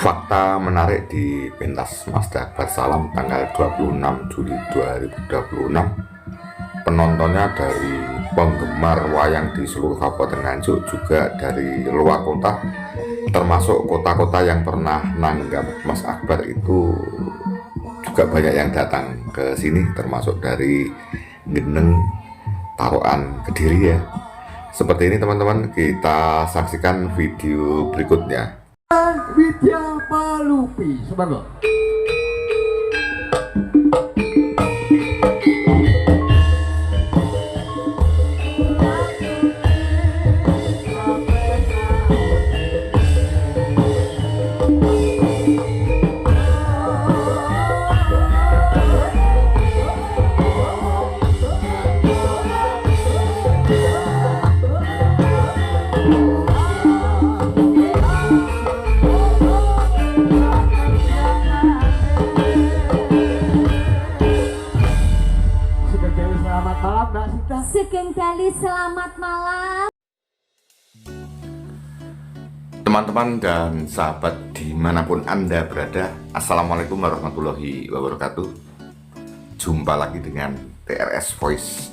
Fakta menarik di pentas Mazda Akbar Salam tanggal 26 Juli 2026. Penontonnya dari penggemar wayang di seluruh Kabupaten Nganjuk, juga dari luar kota, termasuk kota-kota yang pernah nanggap Mas Akbar itu juga banyak yang datang ke sini, termasuk dari Geneng, Taroan, Kediri ya. Seperti ini teman-teman, kita saksikan video berikutnya. Widya Palupi, semoga. Sugeng Dalu, selamat malam. Teman-teman dan sahabat dimanapun Anda berada, Assalamualaikum warahmatullahi wabarakatuh. Jumpa lagi dengan TRS Voice.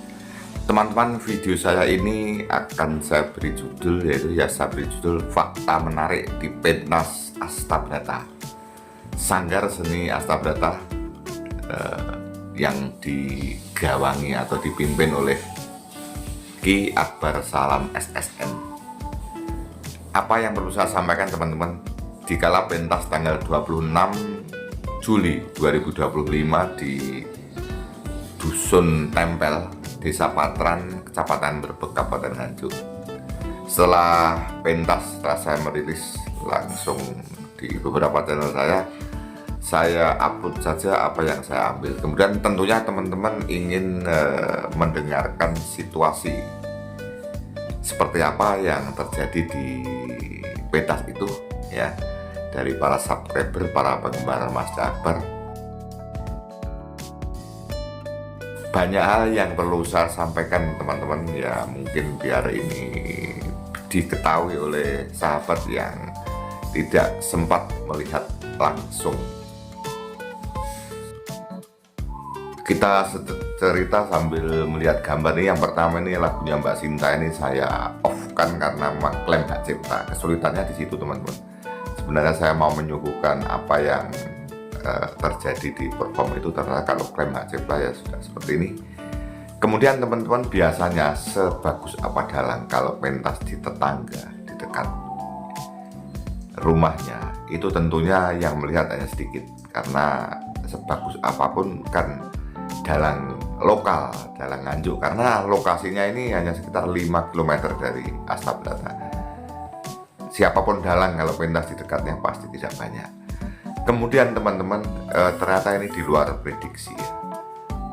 Teman-teman, video saya ini akan saya beri judul, Fakta Menarik di Pentas Astabrata, Sanggar Seni Astabrata yang digawangi atau dipimpin oleh Ki Akbar Salam SSN. Apa yang perlu saya sampaikan teman-teman, dikala pentas tanggal 26 Juli 2025 di Dusun Tempel, Desa Patran, Kecamatan Brebek, Kabupaten Nganjuk. Setelah pentas, setelah saya merilis langsung di beberapa channel saya upload saja apa yang saya ambil. Kemudian tentunya teman-teman ingin mendengarkan situasi seperti apa yang terjadi di pentas itu ya, dari para subscriber, para penggemar Mazda Akbar. Banyak hal yang perlu saya sampaikan teman-teman ya, mungkin biar ini diketahui oleh sahabat yang tidak sempat melihat langsung. Kita cerita sambil melihat gambar ini. Yang pertama ini lagunya Mbak Sinta, ini saya off-kan karena memang klaim hak cipta. Kesulitannya di situ teman-teman. Sebenarnya saya mau menyuguhkan apa yang terjadi di perform itu, ternyata kalau klaim hak cipta ya sudah seperti ini. Kemudian teman-teman, biasanya sebagus apa dalang kalau pentas di tetangga, di dekat rumahnya, itu tentunya yang melihat hanya sedikit, karena sebagus apapun kan dalang lokal, dalang Nganjuk, karena lokasinya ini hanya sekitar 5 km dari Astabrata. Siapapun dalang kalau pentas di dekatnya pasti tidak banyak. Kemudian teman-teman, ternyata ini di luar prediksi ya.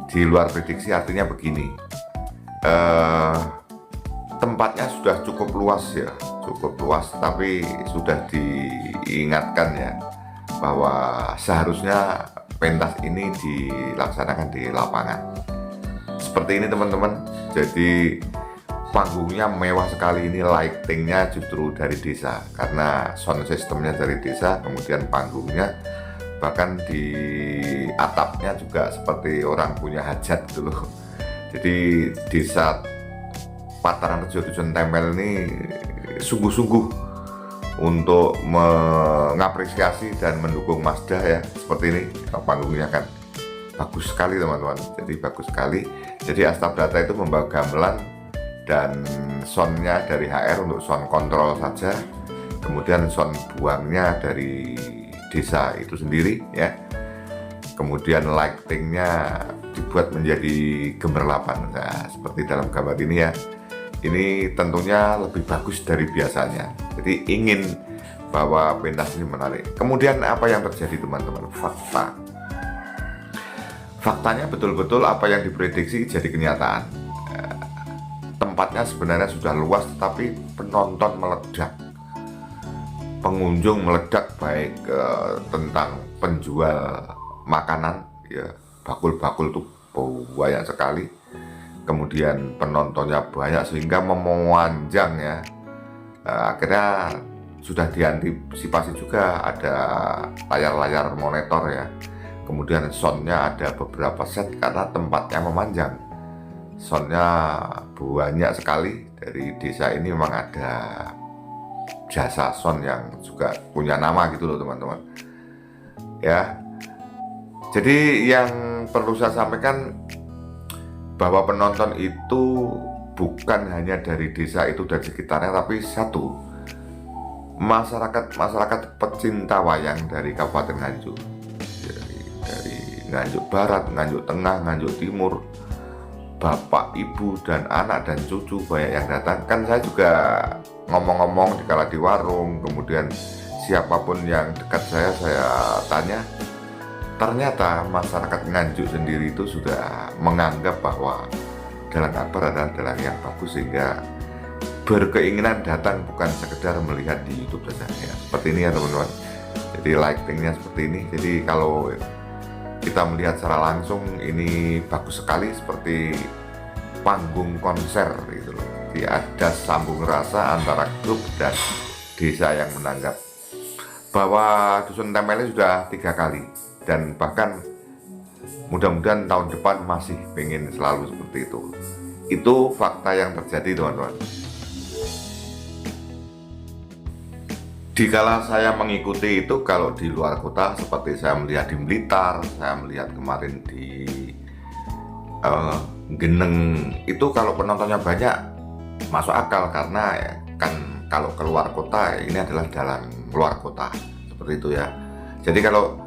Di luar prediksi artinya begini, tempatnya sudah cukup luas ya, cukup luas, tapi sudah diingatkan ya bahwa seharusnya pentas ini dilaksanakan di lapangan. Seperti ini teman-teman. Jadi panggungnya mewah sekali, ini lightingnya justru dari desa, karena sound systemnya dari desa. Kemudian panggungnya bahkan di atapnya juga seperti orang punya hajat gitu loh. Jadi desa Pataran Rejo Dusun Tempel ini sungguh-sungguh untuk mengapresiasi dan mendukung Mazda ya. Seperti ini panggungnya kan bagus sekali teman-teman, jadi bagus sekali. Jadi Astabrata itu membawa gamelan dan soundnya dari HR untuk sound control saja, kemudian sound buangnya dari desa itu sendiri ya. Kemudian lightingnya dibuat menjadi gemerlapan, nah, seperti dalam gambar ini ya. Ini tentunya lebih bagus dari biasanya. Jadi ingin bahwa pentas ini menarik. Kemudian apa yang terjadi teman-teman? Faktanya betul-betul apa yang diprediksi jadi kenyataan. Tempatnya sebenarnya sudah luas, tetapi penonton meledak, pengunjung meledak, baik tentang penjual makanan ya, bakul-bakul tuh banyak sekali. Kemudian penontonnya banyak sehingga memanjang ya. Akhirnya sudah diantisipasi juga, ada layar-layar monitor ya. Kemudian soundnya ada beberapa set karena tempatnya memanjang. Soundnya banyak sekali. Dari desa ini memang ada jasa sound yang juga punya nama gitu loh teman-teman. Ya. Jadi yang perlu saya sampaikan bahwa penonton itu bukan hanya dari desa itu dan sekitarnya, tapi satu, masyarakat pecinta wayang dari Kabupaten Nganjuk, dari Nganjuk Barat, Nganjuk Tengah, Nganjuk Timur, bapak, ibu, dan anak dan cucu banyak yang datang. Kan saya juga ngomong-ngomong dikala di warung, kemudian siapapun yang dekat saya tanya. Ternyata masyarakat Nganjuk sendiri itu sudah menganggap bahwa Dalang Akbar adalah dalang yang bagus, sehingga berkeinginan datang bukan sekedar melihat di YouTube saja ya. Seperti ini ya teman-teman. Jadi lightingnya seperti ini. Jadi kalau kita melihat secara langsung ini bagus sekali, seperti panggung konser gitu loh. Jadi ada sambung rasa antara grup dan desa yang menanggap. Bahwa Dusun Tempelnya sudah 3 kali, dan bahkan mudah-mudahan tahun depan masih pengen selalu seperti itu. Itu fakta yang terjadi teman-teman. Dikala saya mengikuti itu, kalau di luar kota seperti saya melihat di Blitar, saya melihat kemarin di Geneng, itu kalau penontonnya banyak masuk akal, karena ya, kan kalau keluar kota ini adalah dalang luar kota seperti itu ya. Jadi kalau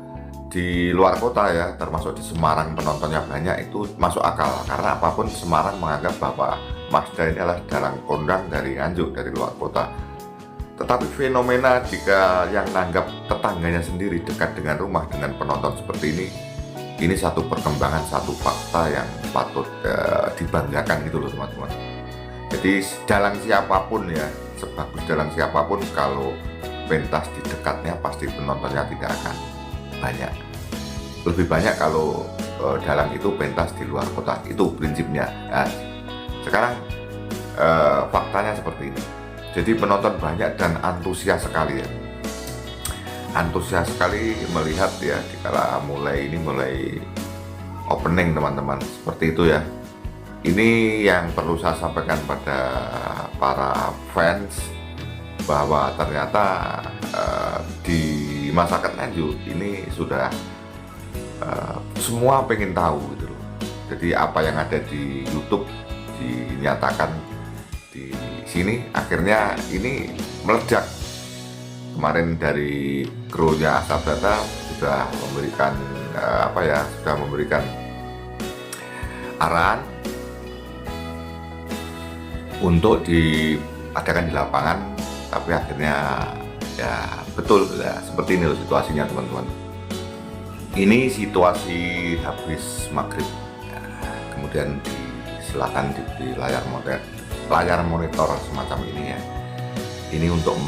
di luar kota ya, termasuk di Semarang penontonnya banyak, itu masuk akal, karena apapun Semarang menganggap bahwa Masda ini adalah dalang kondang dari Nganjuk, dari luar kota. Tetapi fenomena jika yang nanggap tetangganya sendiri dekat dengan rumah dengan penonton seperti ini satu perkembangan, satu fakta yang patut dibanggakan gitu loh teman-teman. Jadi dalang siapapun ya, sebagus dalang siapapun, kalau pentas di dekatnya pasti penontonnya tidak akan banyak. Lebih banyak kalau dalang itu pentas di luar kota, itu prinsipnya. Nah, sekarang faktanya seperti ini. Jadi penonton banyak dan antusias sekali ya. Antusias sekali melihat ya, dikala mulai opening teman-teman, seperti itu ya. Ini yang perlu saya sampaikan pada para fans, bahwa ternyata di masyarakat Nganjuk ini sudah semua pengen tahu gitu loh. Jadi apa yang ada di YouTube dinyatakan di sini, akhirnya ini meledak. Kemarin dari krunya Asabdata sudah memberikan sudah memberikan arahan untuk diadakan di lapangan, tapi akhirnya ya betul ya, seperti ini loh situasinya teman-teman. Ini situasi habis maghrib ya, kemudian di selatan di layar monitor semacam ini ya. Ini untuk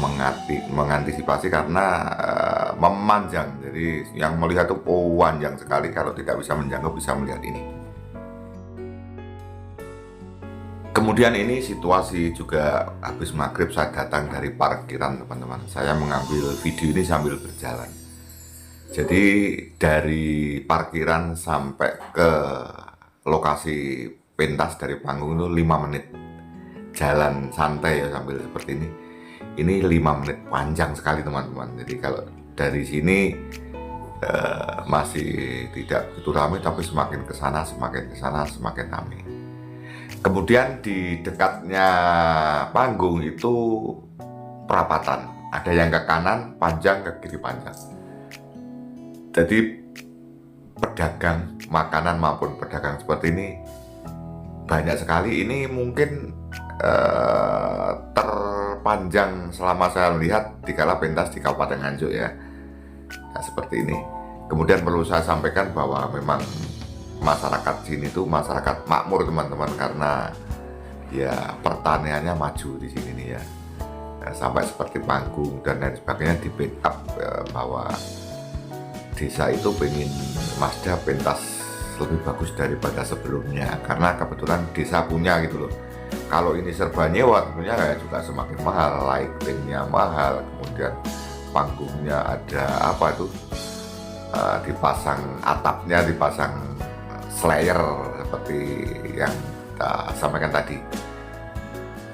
mengantisipasi karena memanjang, jadi yang melihat itu panjang sekali. Kalau tidak bisa menjangkau bisa melihat ini. Kemudian ini situasi juga habis maghrib, saya datang dari parkiran teman-teman. Saya mengambil video ini sambil berjalan. Jadi dari parkiran sampai ke lokasi pentas dari panggung itu 5 menit. Jalan santai ya sambil seperti ini. Ini 5 menit, panjang sekali teman-teman. Jadi kalau dari sini masih tidak begitu ramai, tapi semakin ke sana semakin ramai. Kemudian di dekatnya panggung itu perapatan, ada yang ke kanan panjang, ke kiri panjang. Jadi pedagang makanan maupun pedagang seperti ini banyak sekali. Ini mungkin terpanjang selama saya lihat dikala pentas di Kabupaten Nganjuk ya. Nah, seperti ini. Kemudian perlu saya sampaikan bahwa memang masyarakat sini tuh masyarakat makmur teman-teman, karena ya pertaniannya maju di sini nih ya. Nah, sampai seperti panggung dan lain sebagainya di backup bahwa desa itu pengen Masda pentas lebih bagus daripada sebelumnya, karena kebetulan desa punya gitu loh. Kalau ini serba nyewa tentunya kayak juga semakin mahal, lightingnya mahal, kemudian panggungnya ada apa itu, dipasang atapnya, dipasang slayer seperti yang kita sampaikan tadi.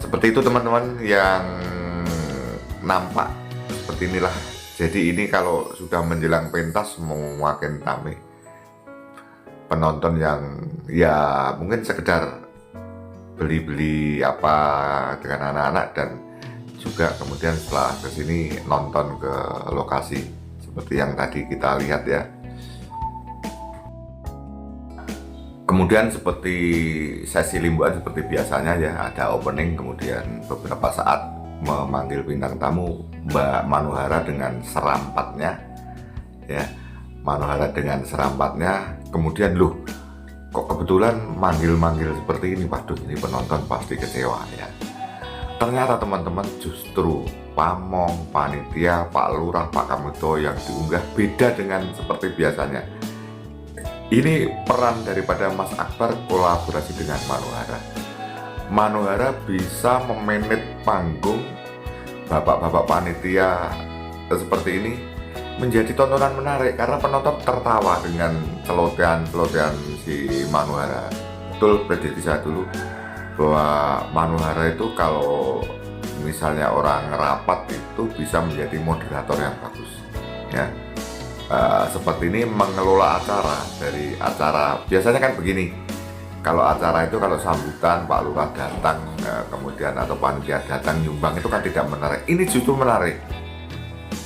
Seperti itu teman-teman yang nampak seperti inilah. Jadi ini kalau sudah menjelang pentas makin ramai penonton yang ya mungkin sekedar beli-beli apa dengan anak-anak, dan juga kemudian setelah kesini nonton ke lokasi seperti yang tadi kita lihat ya. Kemudian seperti sesi limbuan seperti biasanya ya, ada opening, kemudian beberapa saat memanggil bintang tamu Mbak Manuhara dengan serampatnya ya, Manuhara dengan serampatnya. Kemudian loh, kok kebetulan manggil-manggil seperti ini, waduh ini penonton pasti kecewa ya. Ternyata teman-teman justru pamong, panitia, Pak Lurah, Pak Kamito yang diunggah beda dengan seperti biasanya. Ini peran daripada Mas Akbar kolaborasi dengan Manuhara. Manuhara bisa memanage panggung bapak-bapak panitia seperti ini menjadi tontonan menarik karena penonton tertawa dengan celotehan-celotehan si Manuhara. Betul, prediksi saya dulu bahwa Manuhara itu kalau misalnya orang rapat itu bisa menjadi moderator yang bagus ya. Seperti ini mengelola acara. Dari acara biasanya kan begini, kalau acara itu kalau sambutan Pak Lurah datang kemudian atau panitia datang nyumbang itu kan tidak menarik. Ini justru menarik.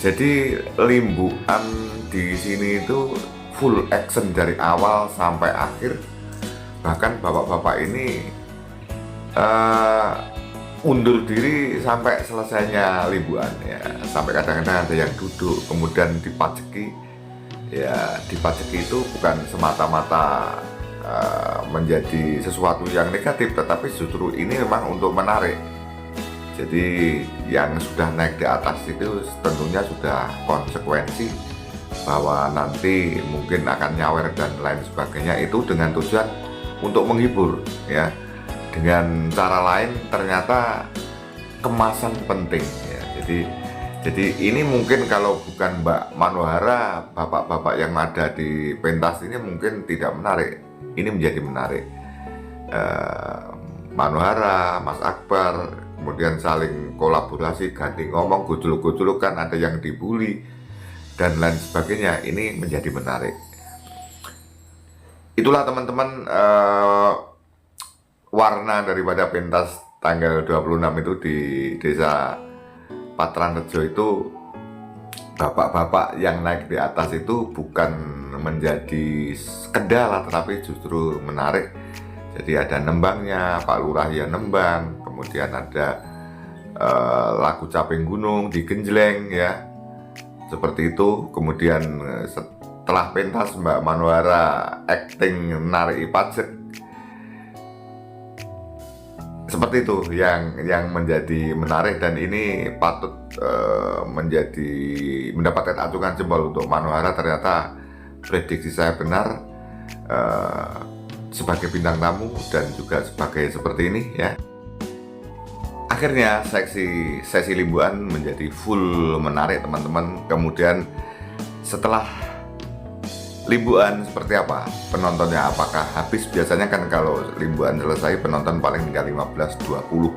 Jadi limbuan di sini itu full action dari awal sampai akhir. Bahkan bapak-bapak ini undur diri sampai selesainya limbuan ya. Sampai kadang-kadang ada yang duduk kemudian dipajeki. Ya, dipajeki itu bukan semata-mata menjadi sesuatu yang negatif, tetapi justru ini memang untuk menarik. Jadi yang sudah naik di atas itu tentunya sudah konsekuensi bahwa nanti mungkin akan nyawer dan lain sebagainya, itu dengan tujuan untuk menghibur ya. Dengan cara lain ternyata kemasan penting ya. Jadi ini mungkin kalau bukan Mbak Manuhara, bapak-bapak yang ada di pentas ini mungkin tidak menarik. Ini menjadi menarik. Manuhara, Mas Akbar, kemudian saling kolaborasi, ganti ngomong, gujuluk-gujulukan, ada yang dibully dan lain sebagainya. Ini menjadi menarik. Itulah teman-teman warna daripada pentas tanggal 26 itu di Desa Patranrejo. Itu bapak-bapak yang naik di atas itu bukan menjadi kendala, tetapi justru menarik. Jadi ada nembangnya, Pak Lurah ya nembang, kemudian ada lagu Caping Gunung digenjleng ya, seperti itu. Kemudian setelah pentas Mbak Manuhara acting narik pajak. Seperti itu yang menjadi menarik, dan ini patut mendapatkan acungan jempol untuk Manuhara. Ternyata prediksi saya benar sebagai bintang tamu dan juga sebagai seperti ini ya. Akhirnya sesi limbuan menjadi full menarik teman-teman. Kemudian setelah limbuan seperti apa penontonnya, apakah habis? Biasanya kan kalau limbuan selesai penonton paling tinggal 15, 20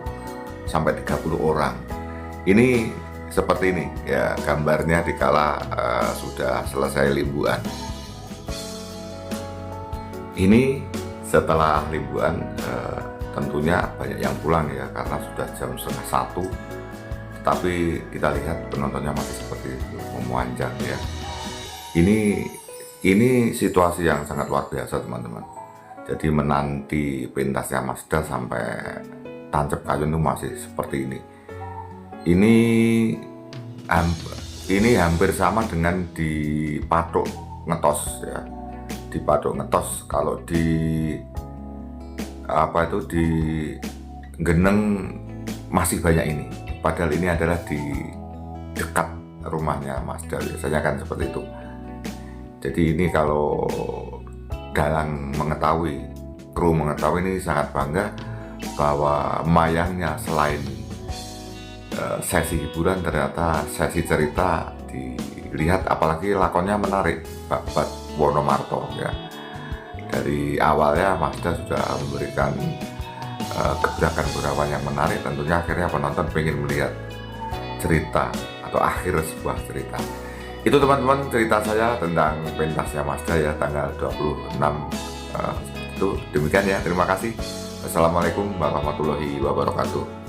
sampai 30 orang. Ini seperti ini ya gambarnya dikala sudah selesai limbuan. Ini setelah limbuan tentunya banyak yang pulang ya karena sudah jam 12:30. Tapi kita lihat penontonnya masih seperti itu, memanjang ya. Ini situasi yang sangat luar biasa teman-teman. Jadi menanti pentasnya Mazda sampai tancap kayun itu masih seperti ini. Ini hampir sama dengan di Patok Ngetos ya. Di Patok Ngetos, kalau di di Geneng masih banyak ini. Padahal ini adalah di dekat rumahnya Mazda, biasanya kan seperti itu. Jadi ini kalau dalang mengetahui, kru mengetahui, ini sangat bangga bahwa mayangnya selain sesi hiburan, ternyata sesi cerita dilihat, apalagi lakonnya menarik, Babat Wonomarto ya. Dari awalnya Mazda sudah memberikan gebrakan-gebrakan yang menarik, tentunya akhirnya penonton ingin melihat cerita atau akhir sebuah cerita. Itu teman-teman cerita saya tentang pentasnya Mazda ya, tanggal 26 itu demikian ya. Terima kasih. Wassalamualaikum warahmatullahi wabarakatuh.